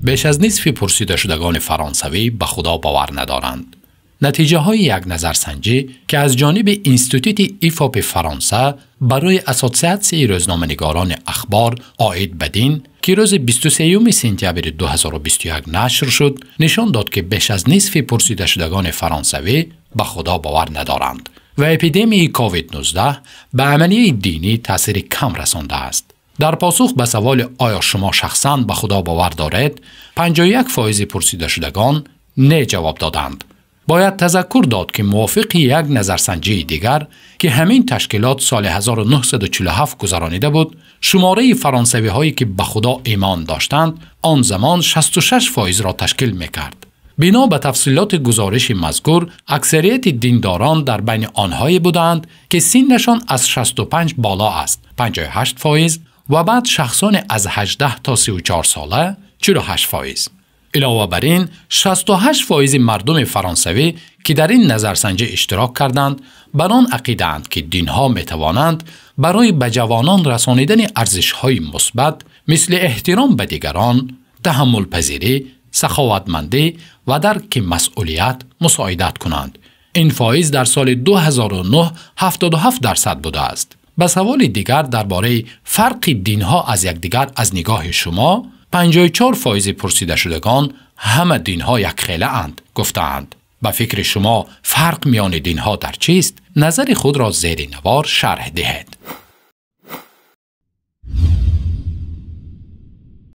بیش از نصف پرسیده شدگان فرانسوی به خدا باور ندارند. نتیجه های یک نظرسنجی که از جانب اینستیتوت ایفاپ فرانسه برای اسوسیاسیون روزنامه‌نگاران اخبار عاید به دین که روز 23 سپتامبر 2021 نشر شد، نشان داد که بیش از نصف پرسیده شدگان فرانسوی به خدا باور ندارند و اپیدمی کووید 19 به عملیه دینی تاثیر کم رسانده است. در پاسخ به سوال آیا شما شخصاً به خدا باور دارید، 51% پرسیده شدگان نه جواب دادند. باید تذکر داد که موافق یک نظرسنجی دیگر که همین تشکیلات سال 1947 گذرانیده بود، شماره فرانسوی هایی که به خدا ایمان داشتند آن زمان 66% را تشکیل میکرد. بنا به تفصیلات گزارش مذکور، اکثریت دینداران در بین آنهایی بودند که سنشان از 65 بالا است 58% و بعد شخصان از 18 تا 34 ساله 48%. علاوه بر این 68% مردم فرانسوی که در این نظرسنجی اشتراک کردند بر آن عقیده‌اند که دینها می توانند برای به جوانان رسانیدن ارزش‌های مثبت مثل احترام به دیگران، تحمل پذیری، سخاوتمندی و درک مسئولیت مساعدت کنند. این فایز در سال 2009 77% بوده است. به سوال دیگر درباره فرق دینها از یکدیگر از نگاه شما، 54% پرسیده شدگان همه دینها یک خیله اند گفتند. به فکر شما فرق میان دینها در چیست؟ نظر خود را زیر نوار شرح دهید.